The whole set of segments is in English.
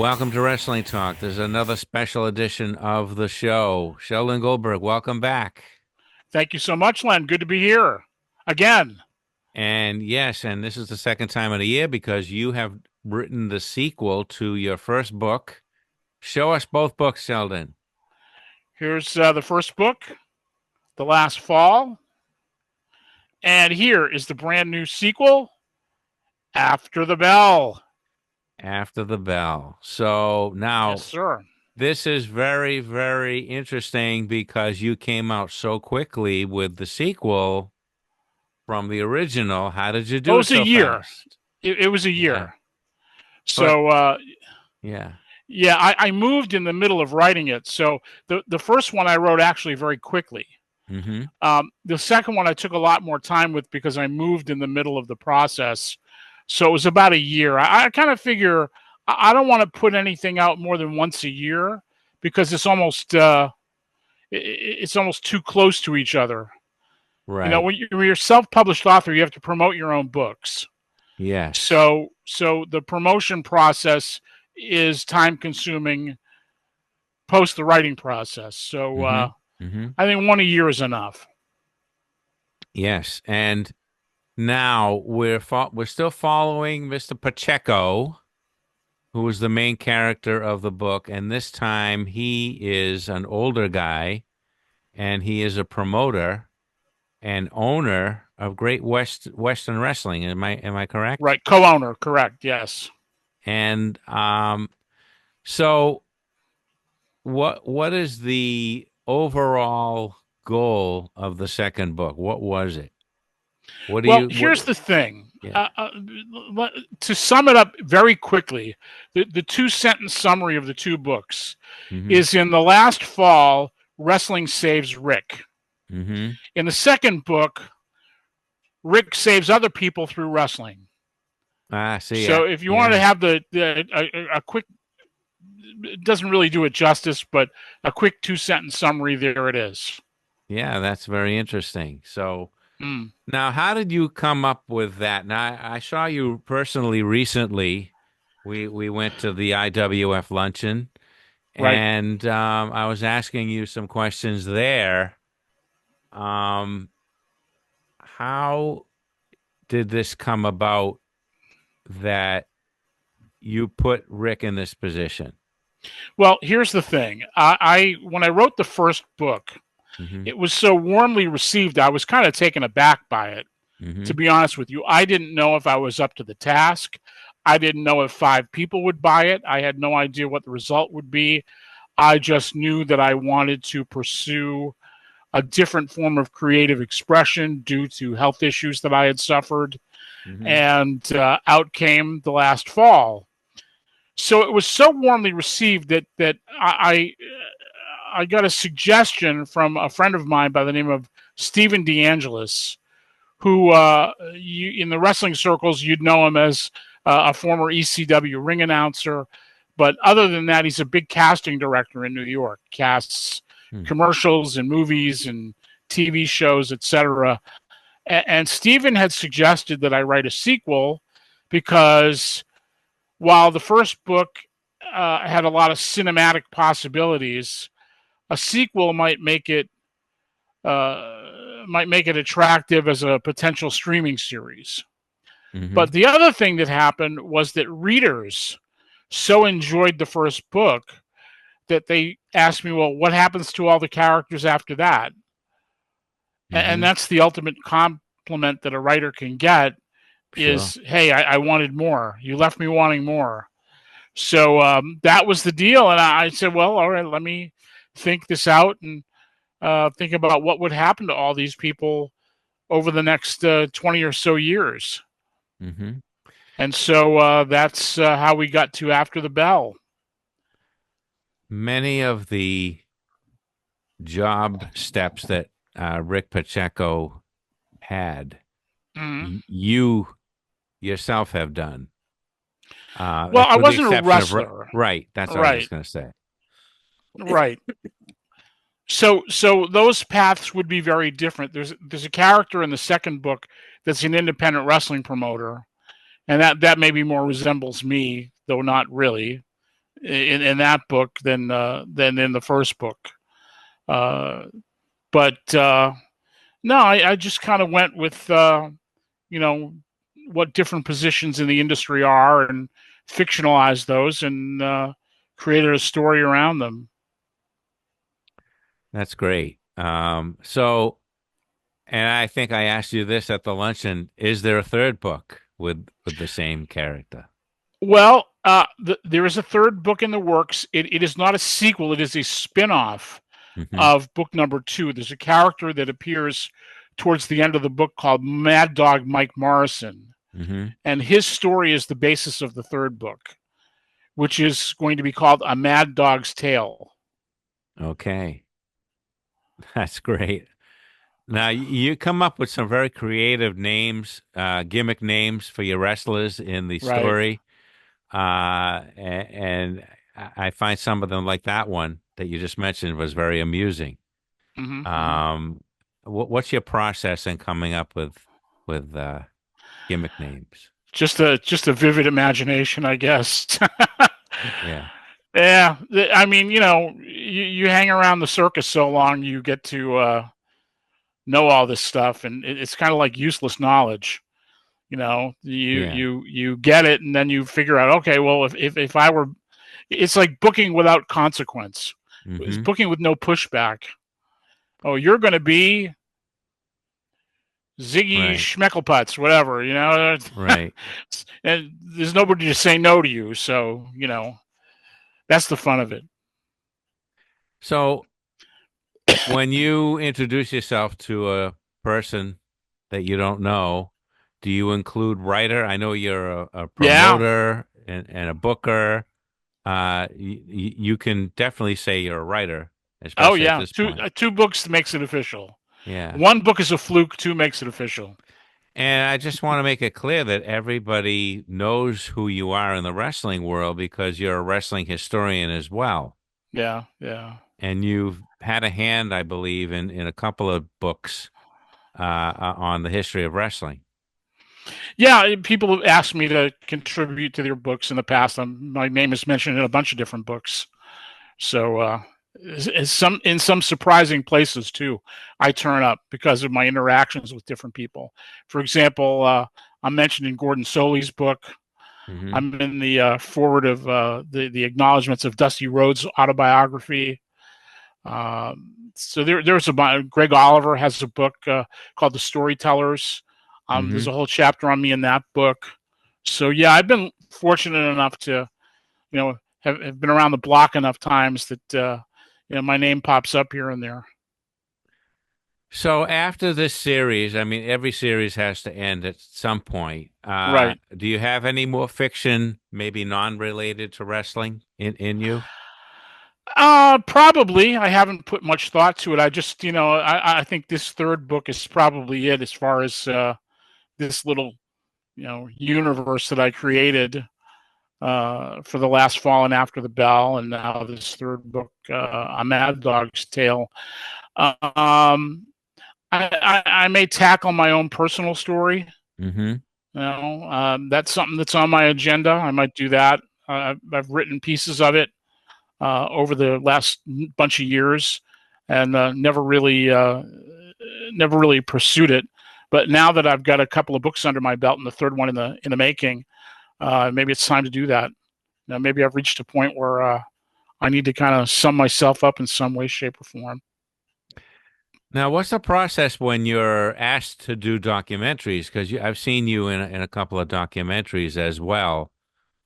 Welcome to Wrestling Talk. There's another special edition of the show. Sheldon Goldberg, welcome back. Thank you so much, Len. Good to be here again. And yes, and this is the second time in a year because you have written the sequel to your first book. Show us both books, Sheldon. Here's the first book, The Last Fall. And here is the brand new sequel, After the Bell. After the Bell. So now, Yes, sir. this is very, very interesting because you came out so quickly with the sequel from the original. How did you Oh, it do it was a so year. fast? It was a Yeah. year. So, Yeah. yeah, I moved in the middle of writing it. So the first one I wrote actually very quickly. Mm-hmm. The second one I took a lot more time with because I moved in the middle of the process. So it was about a year. I kind of figure I don't want to put anything out more than once a year because it's almost too close to each other. You know, Right. when you're a self-published author, you have to promote your own books. Yes. So the promotion process is time-consuming post the writing process. So Mm-hmm. Mm-hmm. I think one a year is enough. Yes. And now we're still following Mr. Pacheco, who is the main character of the book, and this time he is an older guy and he is a promoter and owner of Great Western Wrestling. Am I correct? Right, co-owner, correct? Yes. And so what is the overall goal of the second book? What was it? What do Well, you what here's the thing. yeah. To sum it up very quickly, the two-sentence summary of the two books Mm-hmm. is in the last fall, wrestling saves Rick. Mm-hmm. In the second book, Rick saves other people through wrestling. Ah, see, So if you wanted to yeah. have a quick, it doesn't really do it justice, but a quick two-sentence summary, there it is. Yeah, that's very interesting. So Mm, now how did you come up with that? Now I saw you personally recently. We went to the IWF luncheon right. and I was asking you some questions there. Um, how did this come about that you put Rick in this position? Well, here's the thing. I when I wrote the first book, Mm-hmm. it was so warmly received. I was kind of taken aback by it, Mm-hmm. to be honest with you. I didn't know if I was up to the task. I didn't know if 5 people would buy it. I had no idea what the result would be. I just knew that I wanted to pursue a different form of creative expression due to health issues that I had suffered. Mm-hmm. And out came The Last Fall. So it was so warmly received that I got a suggestion from a friend of mine by the name of Stephen DeAngelis, who in the wrestling circles you'd know him as a former ECW ring announcer, but other than that, he's a big casting director in New York. Casts Hmm. commercials and movies and TV shows, etc. And Stephen had suggested that I write a sequel because while the first book had a lot of cinematic possibilities, a sequel might make it attractive as a potential streaming series. Mm-hmm. But the other thing that happened was that readers so enjoyed the first book that they asked me, well, what happens to all the characters after that? And Mm-hmm. that's the ultimate compliment that a writer can get Sure. is, hey, I wanted more. You left me wanting more. So that was the deal. And I said, well, all right, let me think this out and think about what would happen to all these people over the next 20 or so years. Mm-hmm. And so that's how we got to After the Bell. Many of the job steps that Rick Pacheco had, Mm-hmm. you yourself have done, Well, I with the wasn't a exception of wrestler. right. That's what I was Right. just going to say. Right. So those paths would be very different. There's a character in the second book that's an independent wrestling promoter, and that maybe more resembles me, though not really. in that book than in the first book. Uh, but no, I just kind of went with you know what different positions in the industry are and fictionalized those and created a story around them. That's great. And I think I asked you this at the luncheon, is there a third book with the same character? Well, there is a third book in the works. It is not a sequel; it is a spin-off Hmm. of book number two. There's a character that appears towards the end of the book called Mad Dog Mike Morrison, Hmm. and his story is the basis of the third book, which is going to be called A Mad Dog's Tale. Okay. That's great. Now you come up with some very creative names, gimmick names for your wrestlers in the Right. story. And I find some of them like that one that you just mentioned was very amusing. Mm-hmm, mm-hmm. Um, what's your process in coming up with gimmick names? Just a vivid imagination, I guess. Yeah. Yeah, I mean, you hang around the circus so long, you get to know all this stuff, and it's kind of like useless knowledge. Yeah. You get it, and then you figure out, okay, well, if I were, it's like booking without consequence. It's Hmm. booking with no pushback. Oh, you're going to be Ziggy Right. Schmeckelputz, whatever, Right. and there's nobody to say no to you. So, that's the fun of it. So when you introduce yourself to a person that you don't know, do you include writer? I know you're a Yeah. promoter and a booker. You can definitely say you're a writer, Oh, especially at yeah. this Two point. two books makes it official. Yeah. One book is a fluke. Two makes it official. And I just want to make it clear that everybody knows who you are in the wrestling world because you're a wrestling historian as well. Yeah, yeah. And you've had a hand, I believe, in a couple of books on the history of wrestling. Yeah, people have asked me to contribute to their books in the past. My name is mentioned in a bunch of different books. So, in some surprising places too, I turn up because of my interactions with different people. For example, I'm mentioned in Gordon Soley's book. Hmm. I'm in the forward of the acknowledgments of Dusty Rhodes' autobiography. So there's a Greg Oliver has a book called The Storytellers. There's Hmm. a whole chapter on me in that book. So yeah, I've been fortunate enough to have been around the block enough times that my name pops up here and there. So after this series, I mean, every series has to end at some point. Right. Do you have any more fiction, maybe non-related to wrestling in you? Probably. I haven't put much thought to it. I just, I think this third book is probably it as far as this little, universe that I created for the last Fallen After the Bell, and now this third book, A Mad Dog's Tale. Um, I may tackle my own personal story. Hmm. That's something that's on my agenda. I might do that. I've written pieces of it over the last bunch of years, and never really pursued it. But now that I've got a couple of books under my belt and the third one in the making, maybe it's time to do that. Maybe I've reached a point where I need to kind of sum myself up in some way, shape, or form. Now, what's the process when you're asked to do documentaries? Because I've seen you in a couple of documentaries as well.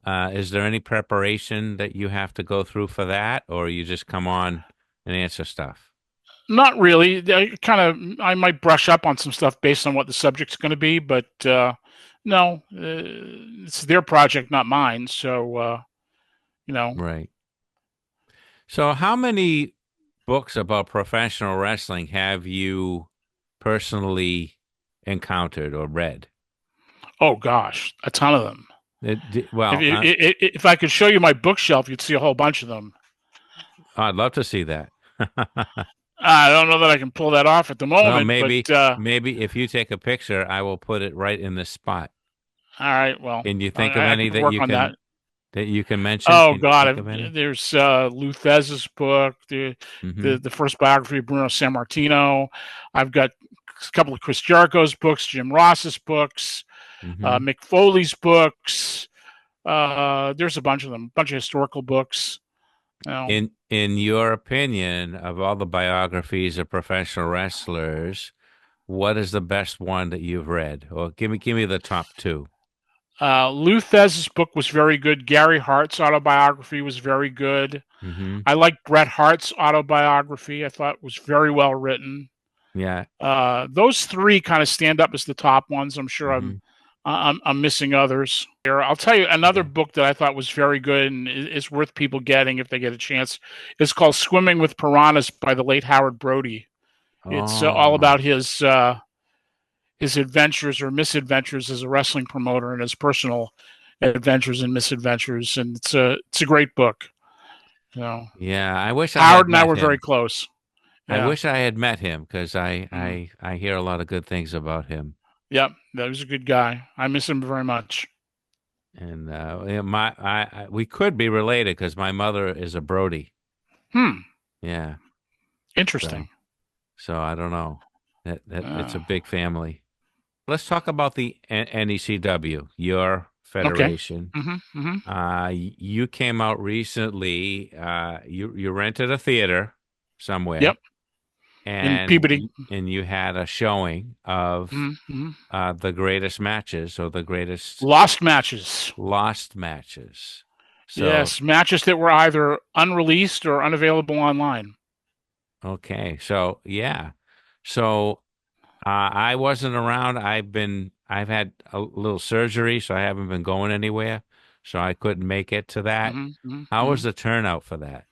Is there any preparation that you have to go through for that, or you just come on and answer stuff? Not really. I might brush up on some stuff based on what the subject's going to be, but no, it's their project, not mine. So you know, Right. So, how many books about professional wrestling have you personally encountered or read? oh gosh, a ton of them. If Well, if I could show you my bookshelf, you'd see a whole bunch of them. I'd love to see that. I don't know that I can pull that off at the Well, moment, but maybe if you take a picture, I will put it right in this spot. all right. Well, Can you think of I any could that work you on that. that you can mention? Oh Can you God, think of any? there's Lou Thesz's book, Mm-hmm. the first biography of Bruno Sammartino. I've got a couple of Chris Jericho's books, Jim Ross's books, Mm-hmm. Mick Foley's books. There's a bunch of them, a bunch of historical books. You know, In your opinion, of all the biographies of professional wrestlers, what is the best one that you've read? Or give me the top two. Lou Thesz's book was very good. Gary Hart's autobiography was very good. Mm-hmm. I like Bret Hart's autobiography. I thought was very well written. Yeah. Those three kind of stand up as the top ones. I'm sure Mm-hmm. I'm missing others. I'll tell you another Yeah. book that I thought was very good and is worth people getting if they get a chance. It's called Swimming with Piranhas by the late Howard Brody. It's all Oh, about his adventures or misadventures as a wrestling promoter and his personal adventures and misadventures, and it's a great book. You know, yeah. I wish I had Howard and I met were very him. close. I Yeah. wish I had met him because I, Mm. I I hear a lot of good things about him. Yep. That was a good guy. I miss him very much. And yeah, we could be related because my mother is a Brody. Hmm. Yeah. So Interesting. so I don't know. That it's Uh, a big family. Let's talk about the NECW, your okay. federation. Mm-hmm. You came out recently. You rented a theater somewhere, Yep. In Peabody. and you had a showing of Mm-hmm. the greatest matches or the greatest Lost matches. lost matches. So Yes, matches that were either unreleased or unavailable online. okay, so yeah, so I wasn't around. I've had a little surgery, so I haven't been going anywhere, so I couldn't make it to that. How Mm-hmm. was the turnout for that?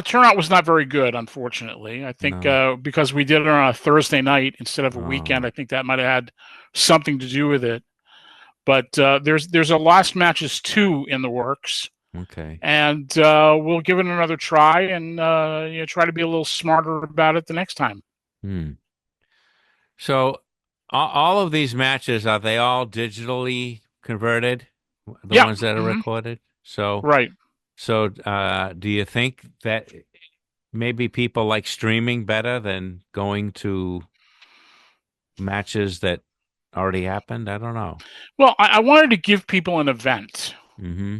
Turnout was not very good, unfortunately. I think No. because we did it on a Thursday night instead of a weekend, Oh, I think that might have had something to do with it. But there's a Lost Matches 2 in the works, okay. and we'll give it another try and try to be a little smarter about it the next time. Hmm. So all of these matches, are they all digitally converted? The Yeah. ones that are recorded? So Right. so do you think that maybe people like streaming better than going to matches that already happened? I don't know. Well, I wanted to give people an event. Mm-hmm.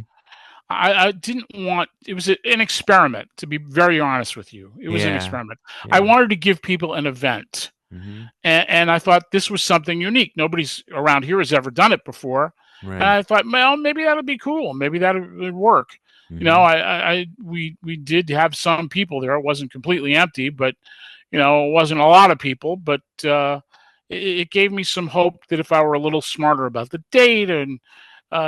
I didn't want it was an experiment, to be very honest with you. It was an Yeah. experiment. I Yeah. wanted to give people an event. Mm-hmm. And I thought this was something unique. Nobody's around here has ever done it before. And Right. I thought, well, maybe that'll be cool. Maybe that would work. You know, Mm-hmm. we did have some people there. It wasn't completely empty, but it wasn't a lot of people. But it gave me some hope that if I were a little smarter about the date and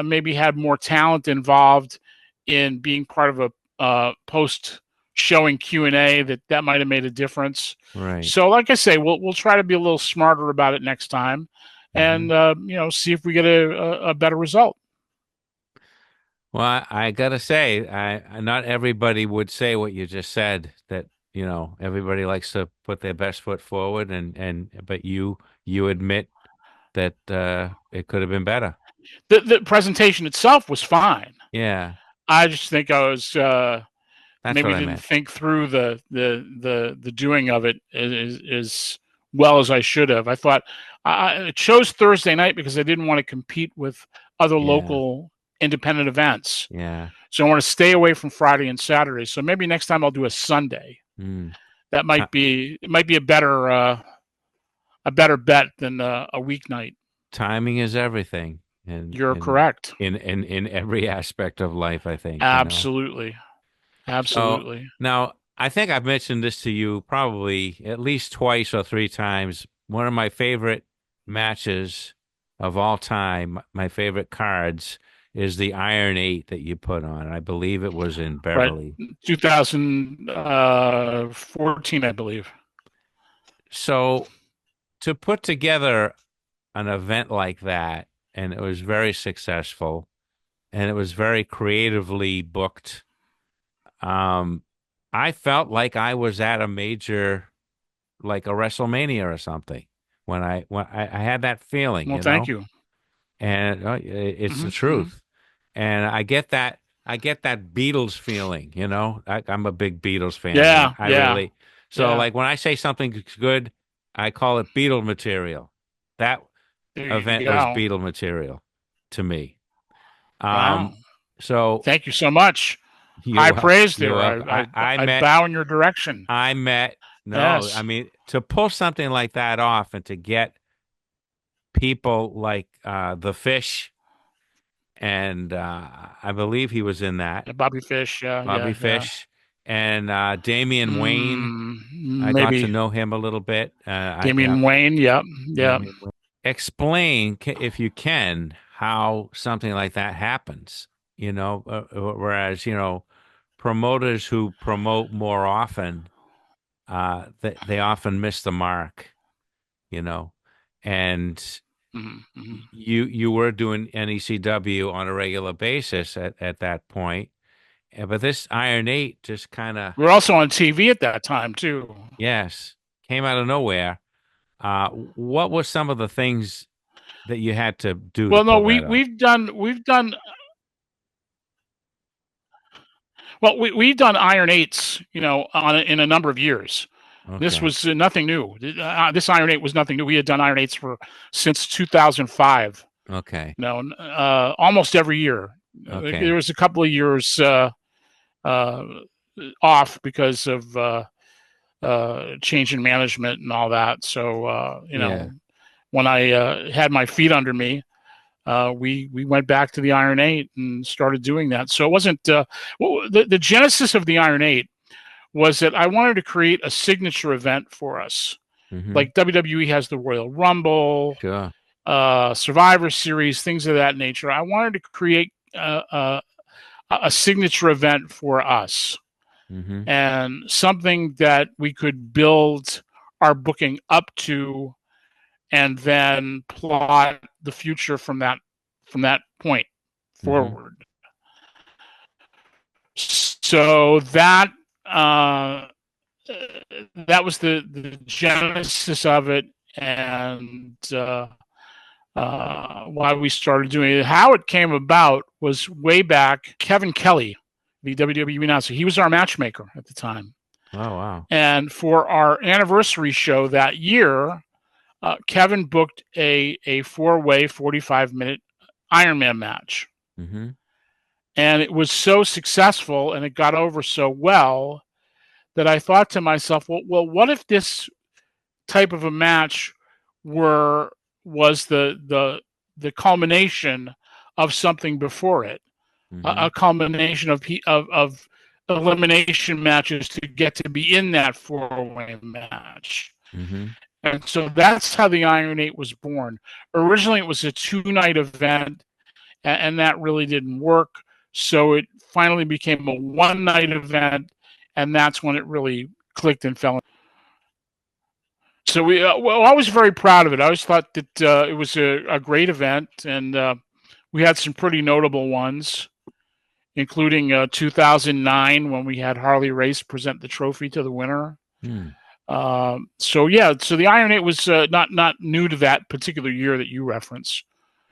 maybe had more talent involved in being part of a post showing Q&A, that might have made a difference. Right. So, like I say, we'll try to be a little smarter about it next time, Mm-hmm. and see if we get a better result. Well, I gotta say, not everybody would say what you just said, that, everybody likes to put their best foot forward but you admit that it could have been better. The presentation itself was fine. Yeah, I just think I was that's what maybe I didn't meant. think through the doing of it as well as I should have. I thought I chose Thursday night because I didn't want to compete with other Yeah, local independent events. yeah. So I want to stay away from Friday and Saturday. So maybe next time I'll do a Sunday. Mm. That Ti might be a better bet than a weeknight. Timing is everything in You're in correct. in every aspect of life, I think. Absolutely. So Absolutely. now I think I've mentioned this to you probably at least twice or three times. One of my favorite matches of all time, my favorite cards, is the Iron Eight that you put on. I believe it was in Right. Beverly. 2014, I believe. So to put together an event like that, and it was very successful, and it was very creatively booked. Um, I felt like I was at a major, like a WrestleMania or something, when I had that feeling, Well, thank you. and it's the Mm-hmm. truth. and I get that Beatles feeling, you know. I'm a big Beatles fan. Yeah, I yeah, really so yeah. like when I say something's good, I call it Beatle material. That There you event was go. Beatle material to me. Wow. Um, so Thank you so much. you're High welcome. praise You're there. welcome. I bow in your direction. I met no, I Yes. mean to pull something like that off and to get people like the Fish and I believe he was in that. Bobby Fish. Yeah, Bobby yeah, yeah. Fish and Damian Wayne. I got to Maybe know him a little bit. Yeah, Damian Wayne. Yep, yep. Damian Wayne. Explain, if you can, how something like that happens. You know, whereas promoters who promote more often, they often miss the mark. You know, and Mm-hmm. you were doing NECW on a regular basis at that point. But this Iron 8 just kind of, We were also on TV at that time too. yes, came out of nowhere. What were some of the things that you had to do to Well, no, pull that off? we've done well. We've done Iron Eights, in a number of years. This Okay. was nothing new. This Iron Eight was nothing new. We had done Iron Eights for since 2005. Okay. Almost every year. There Okay. was a couple of years uh, off because of change in management and all that. So Yeah. when I had my feet under me, we went back to the Iron Eight and started doing that. So it wasn't the genesis of the Iron Eight was that I wanted to create a signature event for us. Mm-hmm. Like WWE has the Royal Rumble, Sure. Survivor Series, things of that nature. I wanted to create a signature event for us Mm-hmm. and something that we could build our booking up to and then plot the future from that point Mm-hmm. forward. So uh, that was the genesis of it, and why we started doing it. How it came about was way back. Kevin Kelly, the WWE announcer, he was our matchmaker at the time. Oh, wow. And for our anniversary show that year, Kevin booked a 4-way 45-minute Ironman match. Mm-hmm. And it was so successful and it got over so well that I thought to myself, well, what if this type of a match were was the culmination of something before it, Mm-hmm. a culmination of elimination matches to get to be in that 4-way match. Mm-hmm. And so that's how the Iron 8 was born. Originally, it was a 2-night event, and that really didn't work. So it finally became a 1-night event, and that's when it really clicked and fell. So I was very proud of it. I always thought that it was a great event, and we had some pretty notable ones, including 2009 when we had Harley Race present the trophy to the winner. Mm. So the Iron 8 was not new to that particular year that you reference,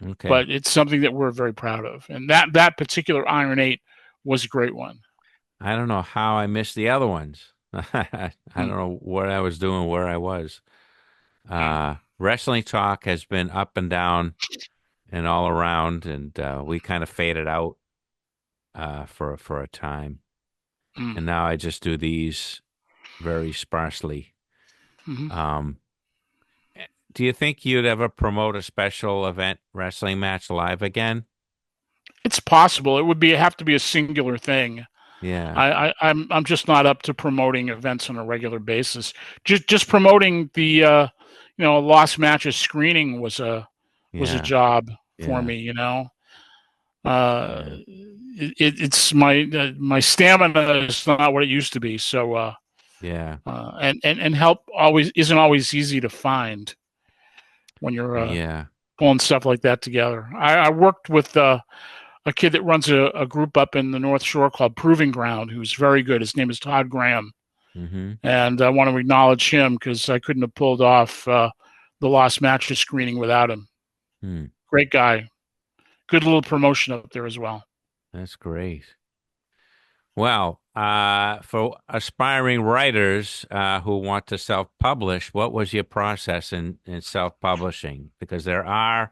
Okay. but it's something that we're very proud of. And that particular Iron 8 was a great one. I don't know how I missed the other ones. I don't Hmm. know what I was doing, where I was. Wrestling talk has been up and down and all around, and we kind of faded out for a time. Hmm. And now I just do these very sparsely. Hmm. Um, do you think you'd ever promote a special event wrestling match live again? It's possible. It would have to be a singular thing. Yeah, I'm just not up to promoting events on a regular basis. Just promoting the lost matches screening was a yeah, job for yeah, me. yeah, It's my stamina is not what it used to be. So yeah, and help always isn't always easy to find when you're yeah. pulling stuff like that together. I worked with a kid that runs a group up in the North Shore called Proving Ground, who's very good. His name is Todd Graham, Mm-hmm. and I want to acknowledge him because I couldn't have pulled off the Lost Matches screening without him. Hmm. Great guy. Good little promotion up there as well. That's great. Well, for aspiring writers who want to self-publish, what was your process in self-publishing? Because there are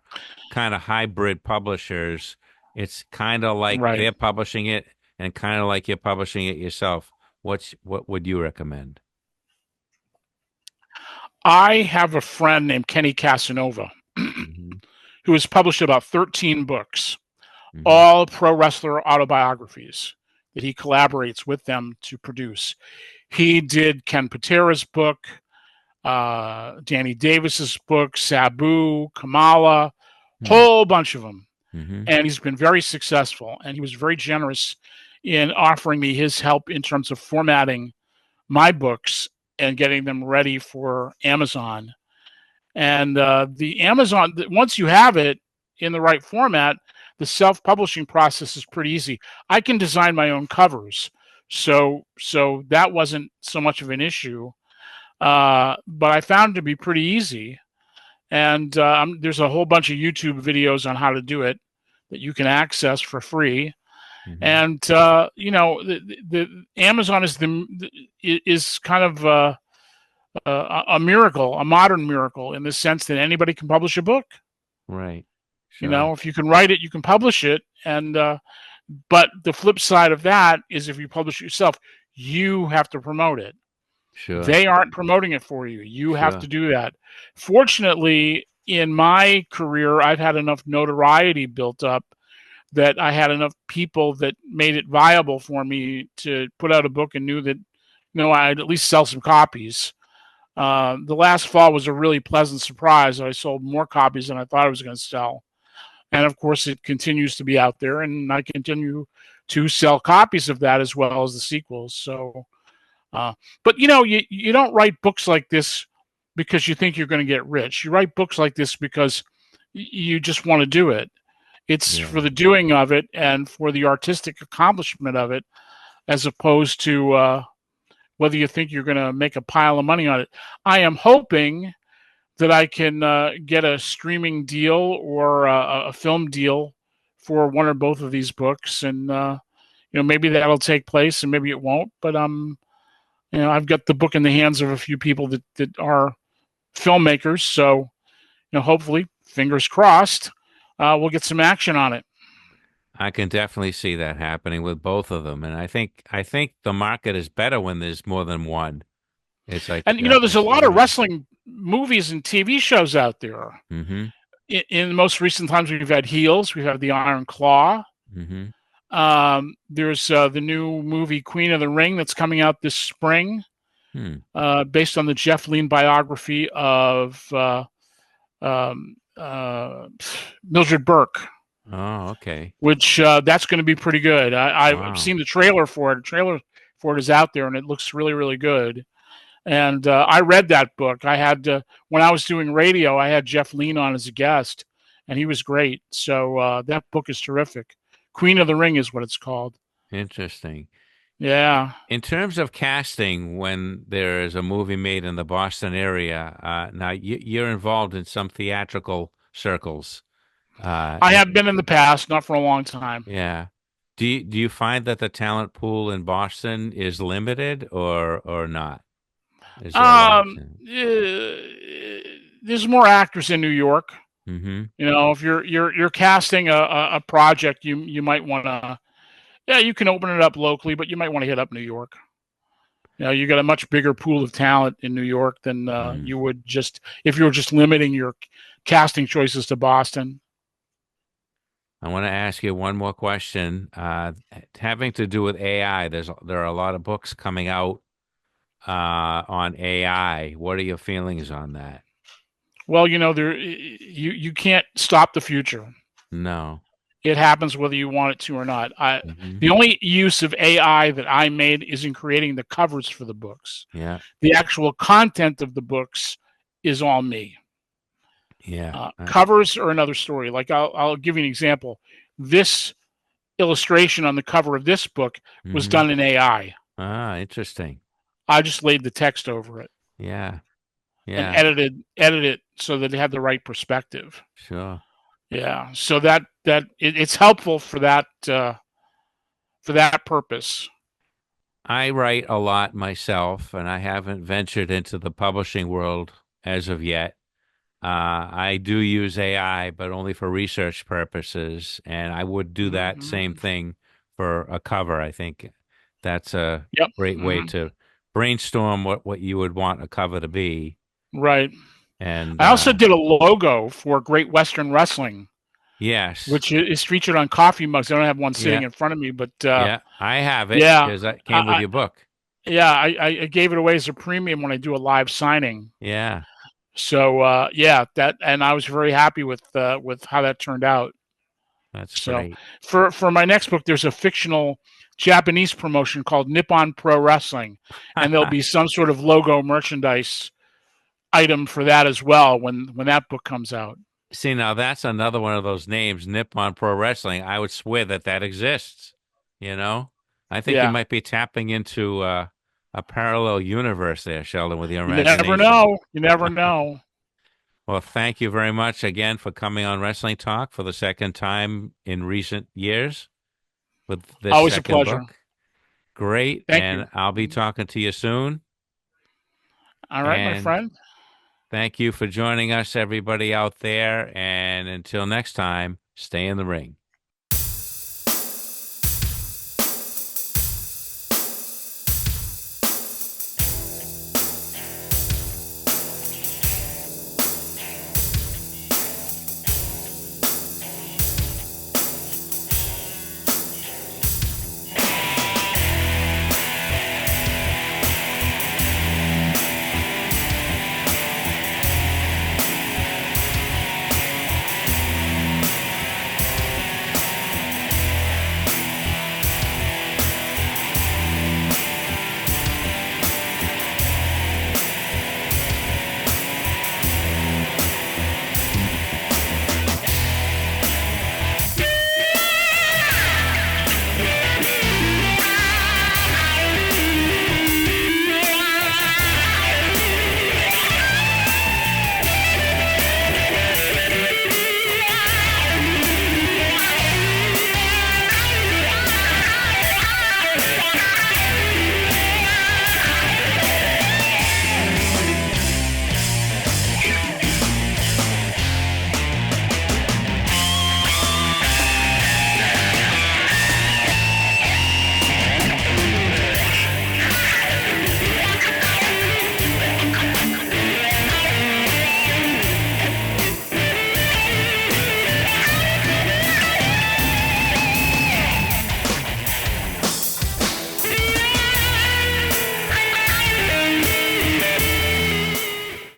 kind of hybrid publishers. It's kind of like Right. they're publishing it and kind of like you're publishing it yourself. What would you recommend? I have a friend named Kenny Casanova Hmm. who has published about 13 books, Hmm. all pro wrestler autobiographies that he collaborates with them to produce. He did Ken Patera's book, Danny Davis's book, Sabu, Kamala, Hmm. whole bunch of them. Hmm. And he's been very successful. And he was very generous in offering me his help in terms of formatting my books and getting them ready for Amazon. And the Amazon, once you have it in the right format, the self-publishing process is pretty easy. I can design my own covers, so that wasn't so much of an issue. But I found it to be pretty easy. And there's a whole bunch of YouTube videos on how to do it that you can access for free. Hmm. And the Amazon is kind of a miracle, a modern miracle, in the sense that anybody can publish a book. Right. You Sure. know, if you can write it, you can publish it. And but the flip side of that is, if you publish it yourself, you have to promote it. Sure. They aren't promoting it for you. You have Sure. to do that. Fortunately, in my career, I've had enough notoriety built up that I had enough people that made it viable for me to put out a book and knew that, I'd at least sell some copies. The last fall was a really pleasant surprise. I sold more copies than I thought I was going to sell. And of course, it continues to be out there, and I continue to sell copies of that as well as the sequels. So, uh, but you don't write books like this because you think you're going to get rich. You write books like this because you just want to do it. It's for Yeah. the doing of it and for the artistic accomplishment of it, as opposed to whether you think you're going to make a pile of money on it. I am hoping that I can get a streaming deal or a film deal for one or both of these books, and maybe that'll take place, and maybe it won't. But I've got the book in the hands of a few people that are filmmakers, so hopefully, fingers crossed, we'll get some action on it. I can definitely see that happening with both of them, and I think the market is better when there's more than one. It's like And there's a it's lot of easier. wrestling movies and TV shows out there. Hmm. In most recent times, we've had Heels, we've had the Iron Claw. Hmm. There's the new movie Queen of the Ring that's coming out this spring, Hmm. based on the Jeff Lean biography of um, uh, Mildred Burke, Oh, okay. which that's going to be pretty good. I've Wow. seen the trailer for it. The trailer for it is out there, and it looks really, really good. And I read that book. I had when I was doing radio, I had Jeff Lean on as a guest, and he was great. So that book is terrific. Queen of the Ring is what it's called. Interesting. Yeah, In terms of casting, when there is a movie made in the Boston area, now you're involved in some theatrical circles. I Eh, have been in the past, not for a long time. yeah. Do you find that the talent pool in Boston is limited or not? Is there a lot of talent? There's more actors in New York. Mm-hmm. If you're casting a project, you might want to. Yeah, you can open it up locally, but you might want to hit up New York. You got a much bigger pool of talent in New York than Mm. you would just if you were just limiting your casting choices to Boston. I want to ask you one more question, having to do with AI. There are a lot of books coming out on AI. What are your feelings on that? Well, you can't stop the future. No. It happens whether you want it to or not. Hmm. The only use of AI that I made is in creating the covers for the books. Yeah. The actual content of the books is all me. Yeah. Covers are another story. Like I'll give you an example. This illustration on the cover of this book was Hmm. done in AI. Ah, interesting. I just laid the text over it Yeah. and Yeah. edited it so that it had the right perspective. Sure. Yeah, so that it's helpful for that. for that purpose. I write a lot myself, and I haven't ventured into the publishing world as of yet. I do use AI, but only for research purposes, and I would do that same Hmm. thing for a cover. I think that's a Yep. great way Hmm. to brainstorm what you would want a cover to be. Right. And I also did a logo for Great Western Wrestling, yes, which is featured on coffee mugs. I don't have one sitting yeah, in front of me, but yeah, I have it yeah, because that came with I, your book. I gave it away as a premium when I do a live signing. Yeah, So yeah, that and I was very happy with how that turned out. that's So great. for my next book, there's a fictional Japanese promotion called Nippon Pro Wrestling, and there'll be some sort of logo merchandise item for that as well when that book comes out. See, now that's another one of those names, Nippon Pro Wrestling. I would swear that that exists. You know, I think you Yeah, might be tapping into a parallel universe there, Sheldon, with your you never imagination. know. You never know. Well, thank you very much again for coming on Wrestling Talk for the second time in recent years with this Always a second pleasure. book. Great, Thank you. and I'll be talking to you soon. All right, my And friend. thank you for joining us, everybody out there. And until next time, stay in the ring.